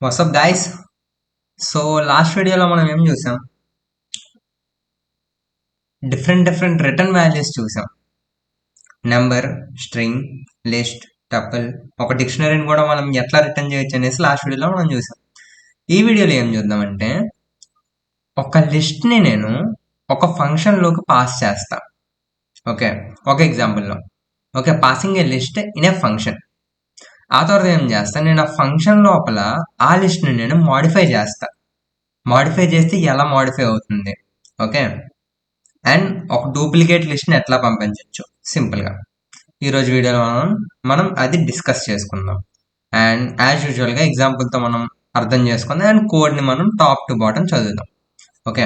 WhatsApp guys. So last వీడియోలో మనం ఏం చూసాం? డిఫరెంట్ రిటర్న్ వాల్యూస్ చూసాం. నెంబర్, స్ట్రింగ్, లిస్ట్, టపుల్, ఒక డిక్షనరీని కూడా మనం ఎట్లా రిటర్న్ చేయొచ్చు అనేసి లాస్ట్ వీడియోలో మనం చూసాం. ఈ వీడియోలో ఏం చూద్దామంటే, ఒక లిస్ట్ని నేను ఒక ఫంక్షన్లోకి పాస్ చేస్తా. ఓకే, ఒక ఎగ్జాంపుల్లో okay, passing a list in a function. ఆ తర్వాత ఏం చేస్తా, నేను ఆ ఫంక్షన్ లోపల ఆ లిస్ట్ని నేను మాడిఫై చేస్తా. మాడిఫై చేస్తే ఎలా మాడిఫై అవుతుంది? ఓకే, అండ్ ఒక డూప్లికేట్ లిస్ట్ని ఎట్లా పంపించవచ్చు సింపుల్గా ఈరోజు వీడియోలో మనం అది డిస్కస్ చేసుకుందాం. అండ్ యాజ్ యూజువల్గా ఎగ్జాంపుల్తో మనం అర్థం చేసుకుందాం అండ్ కోడ్ని మనం టాప్ టు బాటమ్ చదువుదాం. ఓకే,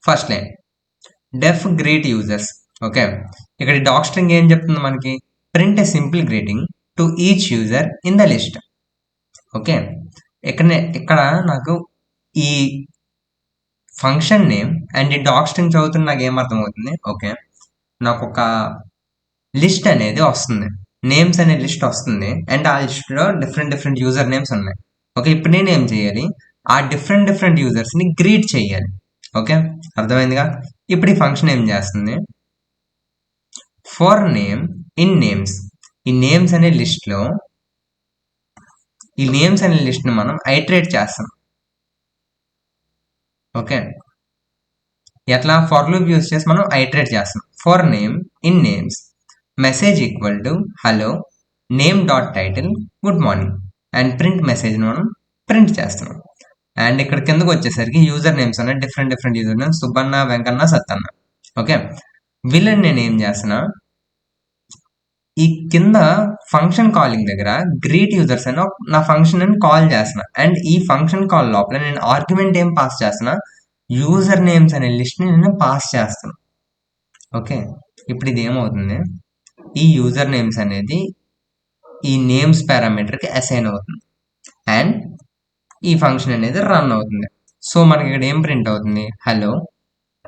ఫస్ట్ లైన్ డెఫ్ గ్రీట్ యూజర్స్. ఓకే, ఇక్కడ డాక్ స్ట్రింగ్ ఏం చెప్తుంది మనకి? Print a simple greeting to each user in the list. Okay, ఇక్కడ నాకు ఈ ఫంక్షన్ నేమ్ అండ్ ఈ డాక్ స్ట్రింగ్ చదువుతున్న నాకు ఏం అర్థమవుతుంది? ఓకే, నాకు ఒక లిస్ట్ అనేది వస్తుంది, నేమ్స్ అనే లిస్ట్ వస్తుంది అండ్ ఆ లిస్ట్లో డిఫరెంట్ యూజర్ నేమ్స్ ఉన్నాయి. ఓకే, ఇప్పుడు నేను ఏం చేయాలి? ఆ డిఫరెంట్ యూజర్స్ని గ్రీట్ చేయాలి. ఓకే, అర్థమైందిగా? ఇప్పుడు ఈ ఫంక్షన్ ఏం చేస్తుంది? ఫర్ నేమ్ ఇన్ నేమ్స్, ఈ నేమ్స్ అనే లిస్ట్లో ఈ నేమ్స్ అనే లిస్ట్ని మనం ఐటరేట్ చేస్తాం. ఓకే, ఎట్లా? ఫర్ లూప్ యూజ్ చేసి మనం ఐటరేట్ చేస్తాం. For name in names message equal to hello name dot title good morning and print message మనం ప్రింట్ చేస్తున్నాం. అండ్ ఇక్కడ కిందకు వచ్చేసరికి యూజర్ నేమ్స్ ఉన్నాయి, different user names, Subbanna, Venkanna, Sattanna. Okay, వీళ్ళని నేను ఏం చేస్తున్నా, ఈ కింద ఫంక్షన్ కాలింగ్ దగ్గర గ్రీట్ యూజర్స్ అని నా ఫంక్షన్ అని కాల్ చేస్తున్నా అండ్ ఈ ఫంక్షన్ కాల్ లోపల నేను ఆర్గ్యుమెంట్ ఏం పాస్ చేస్తున్నా? యూజర్ నేమ్స్ అనే లిస్ట్ని నేను పాస్ చేస్తాను. ఓకే, ఇప్పుడు ఇది ఏమవుతుంది? ఈ యూజర్ నేమ్స్ అనేది ఈ నేమ్స్ పారామీటర్కి అసైన్ అవుతుంది అండ్ ఈ ఫంక్షన్ అనేది రన్ అవుతుంది. సో మనకి ఇక్కడ ఏం ప్రింట్ అవుతుంది? హలో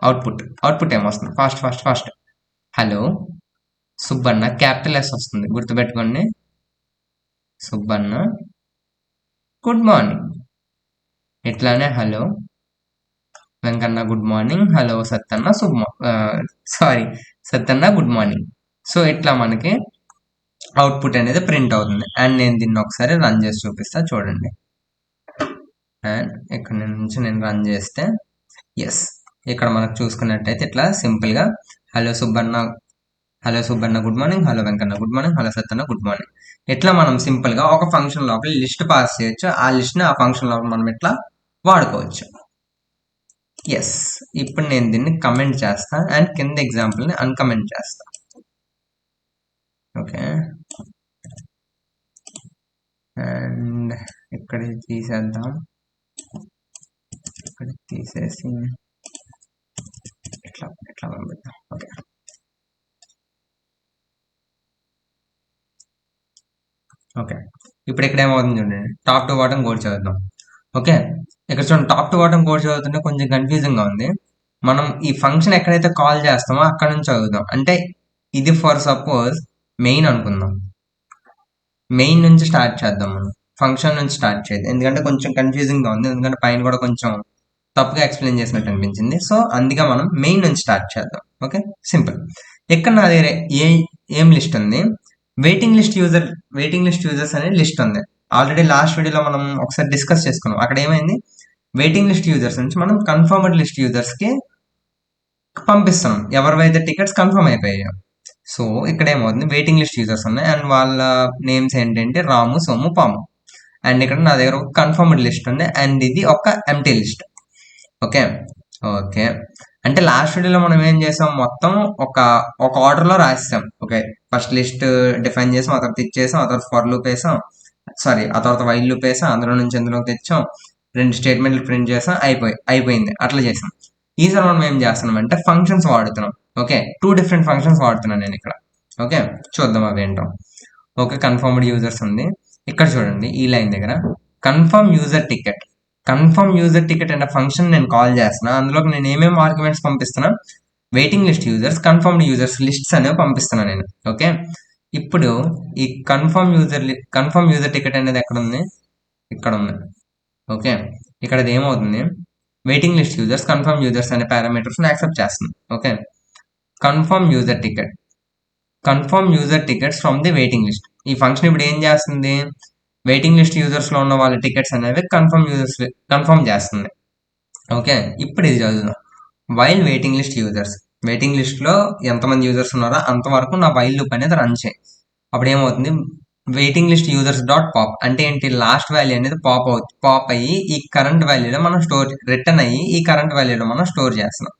అవుట్పుట్ ఏమొస్తుంది? First hello Subbanna, capital S వస్తుంది, గుర్తుపెట్టుకోండి. Subbanna good morning. ఇట్లానే hello Venkanna good morning, hello Sattanna Sattanna good morning. So ఇట్లా మనకి అవుట్పుట్ అనేది ప్రింట్ అవుతుంది అండ్ నేను దీన్ని ఒకసారి రన్ చేసి చూపిస్తా, చూడండి. అండ్ ఇక్కడ నుంచి నేను రన్ చేస్తే ఎస్, ఇక్కడ మనకు చూసుకున్నట్టయితే ఇట్లా సింపుల్గా hello Subbanna good morning, hello Venkanna good morning, hello Sattanna good morning. ఇట్లా మనం సింపుల్గా ఒక ఫంక్షన్ లోపల లిస్ట్ పాస్ చేయొచ్చు. ఆ లిస్ట్ని ఆ ఫంక్షన్ లోపల మనం ఇట్లా వాడుకోవచ్చు. ఎస్, ఇప్పుడు నేను దీన్ని కమెంట్ చేస్తా అండ్ కింద ఎగ్జాంపుల్ని అన్కమెంట్ చేస్తా. ఓకే, అండ్ ఇక్కడ తీసేద్దాం, ఇక్కడ తీసేసి ఇట్లా పంపిద్దాం. ఓకే, ఇప్పుడు ఇక్కడ ఏమవుతుంది చూడండి, టాప్ టు బాటమ్ కోడ్ చదువుతాం. ఓకే, ఇక్కడ చూడండి, టాప్ టు బాటమ్ కోడ్ చదువుతుంటే కొంచెం కన్ఫ్యూజింగ్గా ఉంది. మనం ఈ ఫంక్షన్ ఎక్కడైతే కాల్ చేస్తామో అక్కడ నుంచి చదువుదాం. అంటే ఇది ఫర్ సపోజ్ మెయిన్ అనుకుందాం, మెయిన్ నుంచి స్టార్ట్ చేద్దాం. మనం ఫంక్షన్ నుంచి స్టార్ట్ చేద్దాం, ఎందుకంటే కొంచెం కన్ఫ్యూజింగ్గా ఉంది, ఎందుకంటే పైన కూడా కొంచెం తప్పుగా ఎక్స్ప్లెయిన్ చేసినట్టు అనిపించింది. సో అందుకే మనం మెయిన్ నుంచి స్టార్ట్ చేద్దాం. Okay, simple. ఇక్కడ నా దగ్గర ఏం లిస్ట్ ఉంది? వెయిటింగ్ లిస్ట్ యూజర్స్ అనే లిస్ట్ ఉంది. ఆల్రెడీ లాస్ట్ వీడియోలో మనం ఒకసారి డిస్కస్ చేసుకున్నాం. అక్కడ ఏమైంది? వెయిటింగ్ లిస్ట్ యూజర్స్ నుంచి మనం కన్ఫర్మ్డ్ లిస్ట్ యూజర్స్కి పంపిస్తున్నాం, ఎవరివైతే టికెట్స్ కన్ఫర్మ్ అయిపోయాయో. సో ఇక్కడ ఏమవుతుంది? వెయిటింగ్ లిస్ట్ యూజర్స్ ఉన్నాయి అండ్ వాళ్ళ నేమ్స్ ఏంటంటే రాము, సోము, పాము. అండ్ ఇక్కడ నా దగ్గర ఒక కన్ఫర్మ్డ్ లిస్ట్ ఉంది అండ్ ఇది ఒక ఎంటీ లిస్ట్. ఓకే, అంటే లాస్ట్ వీడియోలో మనం ఏం చేసాం? మొత్తం ఒక ఆర్డర్లో రాసాం. ఓకే, ఫస్ట్ లిస్ట్ డిఫైన్ చేసాం, ఆ తర్వాత ఇచ్చేసాం, ఆ తర్వాత ఫర్ లూప్ వేసాం, ఆ తర్వాత వైల్ లూప్ వేసాం, అందులో నుంచి ఎందులోకి తెచ్చాం, 2 స్టేట్మెంట్లు ప్రింట్ చేసాం, అయిపోయింది. అట్లా చేసాం. ఈసారి మనం ఏం చేస్తున్నాం అంటే ఫంక్షన్స్ వాడుతున్నాం. ఓకే, 2 డిఫరెంట్ ఫంక్షన్స్ వాడుతున్నాను నేను ఇక్కడ. ఓకే, చూద్దాం అవి ఏంటో. ఓకే, కన్ఫర్మ్డ్ యూజర్స్ ఉంది. ఇక్కడ చూడండి, ఈ లైన్ దగ్గర కన్ఫర్మ్ యూజర్ టికెట్ అనే ఫంక్షన్ నేను కాల్ చేస్తున్నా. అందులోకి నేను ఏమేమి ఆర్గ్యుమెంట్స్ పంపిస్తున్నా? Waiting list users, confirmed users lists అనేవి పంపిస్తున్నా నేను. ఓకే, ఇప్పుడు ఈ కన్ఫర్మ్ యూజర్ టికెట్ అనేది ఎక్కడ ఉంది? ఇక్కడ ఉంది. ఓకే, ఇక్కడ అది ఏమవుతుంది, waiting list users confirm users అనే పారామీటర్స్ని యాక్సెప్ట్ చేస్తుంది. Okay, confirm user ticket, confirm user tickets from the waiting list. ఈ ఫంక్షన్ ఇప్పుడు ఏం చేస్తుంది, వెయిటింగ్ లిస్ట్ యూజర్స్లో ఉన్న వాళ్ళ టికెట్స్ అనేవి కన్ఫర్మ్ చేస్తుంది. ఓకే, ఇప్పుడు ఇది చదువుదాం. While waiting list users, waiting లిస్ట్లో ఎంతమంది యూజర్స్ ఉన్నారో అంతవరకు నా వైల్ లూప్ అనేది రన్ చేయి. అప్పుడు ఏమవుతుంది, waiting list users dot pop అంటే ఏంటి, లాస్ట్ వాల్యూ అనేది పాప్ అయ్యి ఈ కరెంట్ వాల్యూలో మనం రిటర్న్ అయ్యి ఈ కరెంట్ వాల్యూలో మనం స్టోర్ చేస్తున్నాం.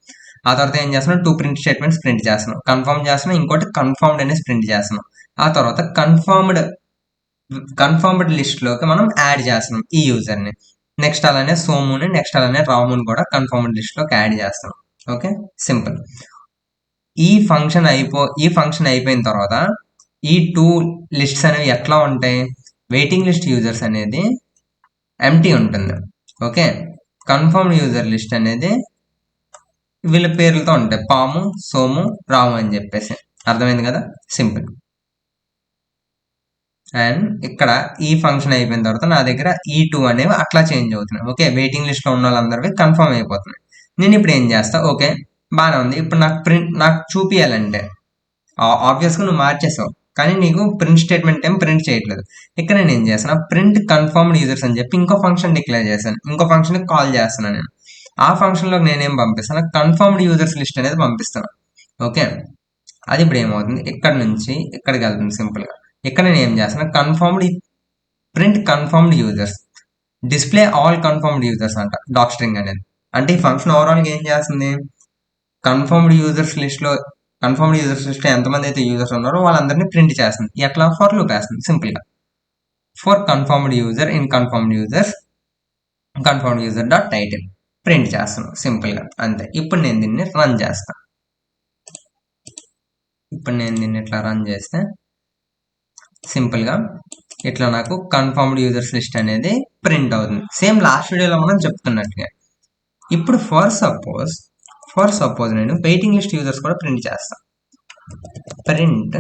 ఆ తర్వాత ఏం చేస్తున్నాం, 2 ప్రింట్ స్టేట్మెంట్స్ ప్రింట్ చేస్తున్నాం, కన్ఫర్మ్ చేస్తున్నాం, ఇంకోటి కన్ఫర్మ్డ్ అనేది ప్రింట్ చేస్తున్నాం. ఆ తర్వాత కన్ఫర్మ్డ్ లిస్ట్లోకి మనం యాడ్ చేస్తున్నాం ఈ యూజర్ని. నెక్స్ట్ అలానే సోముని, నెక్స్ట్ అలానే రాముని కూడా కన్ఫర్మ్డ్ లిస్ట్లోకి యాడ్ చేస్తాం. Okay, simple. ఈ ఫంక్షన్ అయిపోయిన తర్వాత ఈ 2 లిస్ట్స్ అనేవి ఎట్లా ఉంటాయి, వెయిటింగ్ లిస్ట్ యూజర్స్ అనేది ఎంటీ ఉంటుంది. ఓకే, కన్ఫర్మ్ యూజర్ లిస్ట్ అనేది వీళ్ళ పేర్లతో ఉంటాయి, పాము, సోము, రాము అని చెప్పేసి. అర్థమైంది కదా, సింపుల్. అండ్ ఇక్కడ ఈ ఫంక్షన్ అయిపోయిన తర్వాత నా దగ్గర ఈ 2 అనేవి అట్లా చేంజ్ అవుతున్నాయి. ఓకే, వెయిటింగ్ లిస్ట్లో ఉన్న వాళ్ళందరివి కన్ఫర్మ్ అయిపోతున్నాయి. నేను ఇప్పుడు ఏం చేస్తా, ఓకే బాగానే ఉంది, ఇప్పుడు నాకు చూపించాలంటే ఆబ్వియస్గా నువ్వు మార్చేసావు, కానీ నీకు ప్రింట్ స్టేట్మెంట్ ఏం ప్రింట్ చేయట్లేదు. ఇక్కడ నేను ఏం చేస్తాను, ప్రింట్ కన్ఫర్మ్డ్ యూజర్స్ అని చెప్పి ఇంకో ఫంక్షన్ డిక్లేర్ చేశాను, ఇంకో ఫంక్షన్ కాల్ చేస్తున్నాను నేను. ఆ ఫంక్షన్లో నేనేం పంపిస్తాను, కన్ఫర్మ్డ్ యూజర్స్ లిస్ట్ అనేది పంపిస్తాను. ఓకే, అది ఇప్పుడు ఏమవుతుంది, ఇక్కడ నుంచి ఇక్కడికి వెళ్తుంది సింపుల్గా. ఇక్కడ నేను ఏం చేస్తాను, print confirmed users, display all confirmed users అంట డాక్ స్ట్రింగ్ అనేది. అంటే ఈ ఫంక్షన్ ఓవరాల్గా ఏం చేస్తుంది, కన్ఫర్మ్డ్ యూజర్స్ లిస్ట్లో ఎంతమంది అయితే యూజర్స్ ఉన్నారో వాళ్ళందరినీ ప్రింట్ చేస్తుంది. ఎట్లా, ఫర్ లూప్ వేస్తుంది సింపుల్గా. For confirmed user in confirmed user dot title print చేస్తున్నాను సింపుల్గా, అంతే. ఇప్పుడు నేను దీన్ని రన్ చేస్తాను. ఇప్పుడు నేను దీన్ని ఇట్లా రన్ చేస్తే సింపుల్గా ఇట్లా నాకు కన్ఫర్మ్డ్ యూజర్స్ లిస్ట్ అనేది ప్రింట్ అవుతుంది, సేమ్ లాస్ట్ వీడియోలో మనం చెప్తున్నట్టుగా. ఇప్పుడు ఫర్ సపోజ్ నేను వెయిటింగ్ లిస్ట్ యూజర్స్ కూడా ప్రింట్ చేస్తాను. ప్రింట్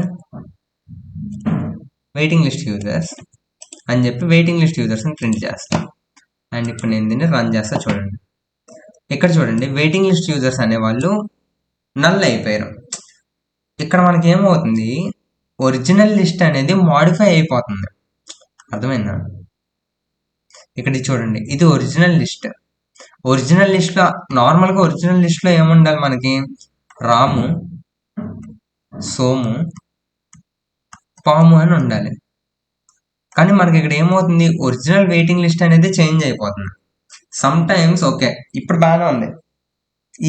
వెయిటింగ్ లిస్ట్ యూజర్స్ అని చెప్పి వెయిటింగ్ లిస్ట్ యూజర్స్ని ప్రింట్ చేస్తాను. అండ్ ఇప్పుడు నేను దీన్ని రన్ చేస్తా, చూడండి. ఇక్కడ చూడండి, వెయిటింగ్ లిస్ట్ యూజర్స్ అనే వాళ్ళు నల్ అయిపోయారు. ఇక్కడ మనకి ఏమవుతుంది, ఒరిజినల్ లిస్ట్ అనేది మాడిఫై అయిపోతుంది. అర్థమైందా, ఇక్కడ చూడండి, ఇది ఒరిజినల్ లిస్ట్. ఒరిజినల్ లిస్ట్లో నార్మల్గా ఒరిజినల్ లిస్ట్లో ఏముండాలి మనకి, రాము, సోము, పాము అని ఉండాలి. కానీ మనకి ఇక్కడ ఏమవుతుంది, ఒరిజినల్ వెయిటింగ్ లిస్ట్ అనేది చేంజ్ అయిపోతుంది సమ్ టైమ్స్. ఓకే, ఇప్పుడు బాగానే ఉంది,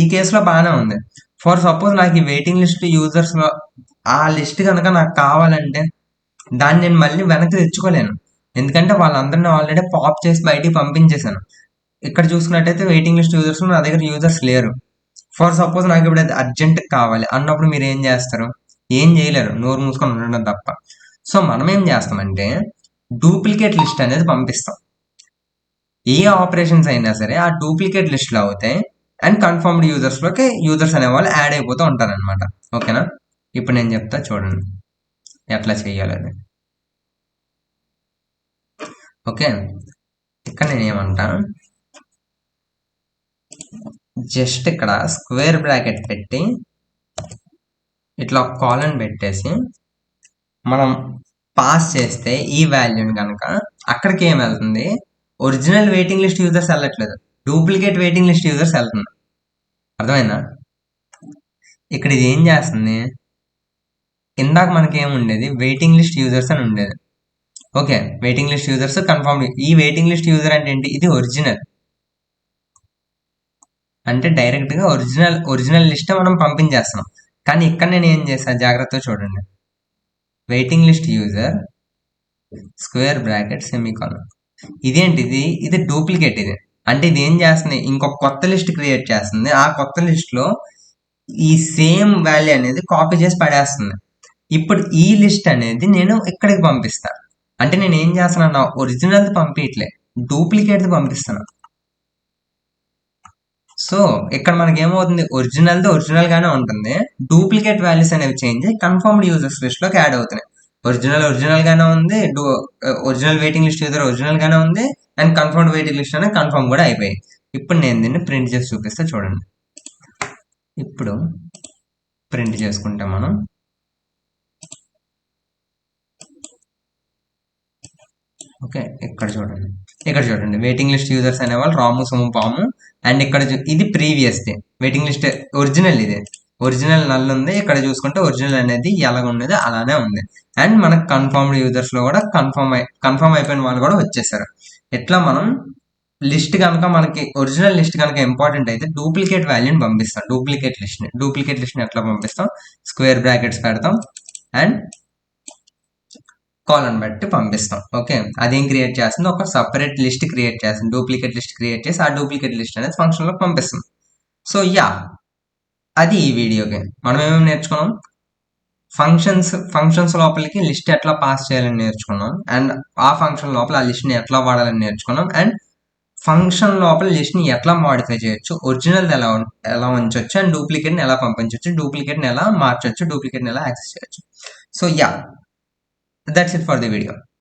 ఈ కేసులో బాగానే ఉంది. ఫర్ సపోజ్ నాకు ఈ వెయిటింగ్ లిస్ట్ యూజర్స్లో ఆ లిస్ట్ కనుక నాకు కావాలంటే దాన్ని నేను మళ్ళీ వెనక్కి తెచ్చుకోలేను, ఎందుకంటే వాళ్ళందరినీ ఆల్రెడీ పాప్ చేసి బయటికి పంపించేశాను. ఇక్కడ చూసుకున్నట్టయితే వెయిటింగ్ లిస్ట్ యూజర్స్ నా దగ్గర యూజర్స్ లేరు. ఫర్ సపోజ్ నాకు ఇప్పుడు అది అర్జెంట్ కావాలి అన్నప్పుడు మీరు ఏం చేస్తారు, ఏం చేయలేరు, నోరు మూసుకొని ఉండడం తప్ప. సో మనం ఏం చేస్తామంటే డూప్లికేట్ లిస్ట్ అనేది పంపిస్తాం. ఏ ఆపరేషన్స్ అయినా సరే ఆ డూప్లికేట్ లిస్ట్లో అవుతాయి, అండ్ కన్ఫర్మ్డ్ యూజర్స్లోకి యూజర్స్ అనేవాళ్ళు యాడ్ అయిపోతూ ఉంటారనమాట. ఓకేనా, ఇప్పుడు నేను చెప్తా చూడండి ఎట్లా చేయాలని. ఓకే, ఇక్కడ నేను ఏమంటా, జస్ట్ ఇక్కడ స్క్వేర్ బ్రాకెట్ పెట్టి ఇట్లా కాలన్ పెట్టేసి మనం పాస్ చేస్తే ఈ వాల్యూని కనుక అక్కడికి ఏం వెళ్తుంది, ఒరిజినల్ వెయిటింగ్ లిస్ట్ యూజర్స్ వెళ్ళట్లేదు, డూప్లికేట్ వెయిటింగ్ లిస్ట్ యూజర్స్ వెళ్తుంది. అర్థమైందా, ఇక్కడ ఇది ఏం చేస్తుంది, ఇందాక మనకి ఏముండేది, వెయిటింగ్ లిస్ట్ యూజర్స్ అని ఉండేది. Okay, waiting list users confirm. ఈ వెయిటింగ్ లిస్ట్ యూజర్ అంటే ఏంటి, ఇది ఒరిజినల్ అంటే డైరెక్ట్గా ఒరిజినల్ లిస్ట్ మనం పంపించేస్తున్నాం. కానీ ఇక్కడ నేను ఏం చేస్తాను, జాగ్రత్తగా చూడండి, waiting list user square bracket semicolon, ఇదేంటిది, ఇది డూప్లికేట్. ఇది అంటే ఇది ఏం చేస్తుంది, ఇంకొక కొత్త లిస్ట్ క్రియేట్ చేస్తుంది. ఆ కొత్త లిస్ట్లో ఈ సేమ్ వాల్యూ అనేది కాపీ చేసి పడేస్తుంది. ఇప్పుడు ఈ లిస్ట్ అనేది నేను ఇక్కడికి పంపిస్తాను. అంటే నేను ఏం చేస్తున్నాను, నా ఒరిజినల్ది పంపించట్లే, డూప్లికేట్ది పంపిస్తాను. సో ఇక్కడ మనకి ఏమవుతుంది, ఒరిజినల్ది ఒరిజినల్గానే ఉంటుంది, డూప్లికేట్ వాల్యూస్ అనేవి చేంజ్ కన్ఫర్మ్డ్ యూజర్స్ లిస్ట్లోకి యాడ్ అవుతున్నాయి. ఒరిజినల్ గానే ఉంది, original waiting list user original గానే ఉంది, అండ్ కన్ఫర్మ్డ్ వెయిటింగ్ లిస్ట్ అనే కన్ఫర్మ్ కూడా అయిపోయాయి. ఇప్పుడు నేను దీన్ని ప్రింట్ చేసి చూపిస్తే చూడండి. ఇప్పుడు ప్రింట్ చేసుకుంటే మనం ఓకే, ఇక్కడ చూడండి వెయిటింగ్ లిస్ట్ యూజర్స్ అనేవాళ్ళు రాము, సుము, పాము. అండ్ ఇక్కడ ఇది previous day waiting list original, ఇది ఒరిజినల్ నల్ ఉంది. ఇక్కడ చూసుకుంటే ఒరిజినల్ అనేది ఎలాగ ఉండేది అలానే ఉంది. అండ్ మనకు కన్ఫర్మ్డ్ యూజర్స్ లో కూడా కన్ఫర్మ్ అయిపోయిన వాళ్ళు కూడా వచ్చేసారు. ఎట్లా మనం లిస్ట్ కనుక మనకి ఒరిజినల్ లిస్ట్ కనుక ఇంపార్టెంట్ అయితే డూప్లికేట్ వాల్యూని పంపిస్తాం. డూప్లికేట్ లిస్ట్ ని ఎట్లా పంపిస్తాం, స్క్వేర్ బ్రాకెట్స్ పెడతాం అండ్ కాలన్ బట్టి పంపిస్తాం. ఓకే, అదేం క్రియేట్ చేస్తుంది, ఒక సపరేట్ లిస్ట్ క్రియేట్ చేస్తుంది, డూప్లికేట్ లిస్ట్ క్రియేట్ చేసి ఆ డూప్లికేట్ లిస్ట్ అనేది ఫంక్షన్లో పంపిస్తుంది. సో అది ఈ వీడియోకి మనం ఏమేమి నేర్చుకున్నాం, ఫంక్షన్స్ లోపలికి లిస్ట్ ఎట్లా పాస్ చేయాలని నేర్చుకున్నాం, అండ్ ఆ ఫంక్షన్ లోపల ఆ లిస్ట్ని ఎట్లా వాడాలని నేర్చుకున్నాం, అండ్ ఫంక్షన్ లోపల లిస్ట్ని ఎట్లా మాడిఫై చేయొచ్చు, ఒరిజినల్ ఎలా ఉంచవచ్చు, అండ్ డూప్లికేట్ని ఎలా పంపించవచ్చు, డూప్లికేట్ని ఎలా మార్చొచ్చు, డూప్లికేట్ని ఎలా యాక్సెస్ చేయొచ్చు. So that's it for the video.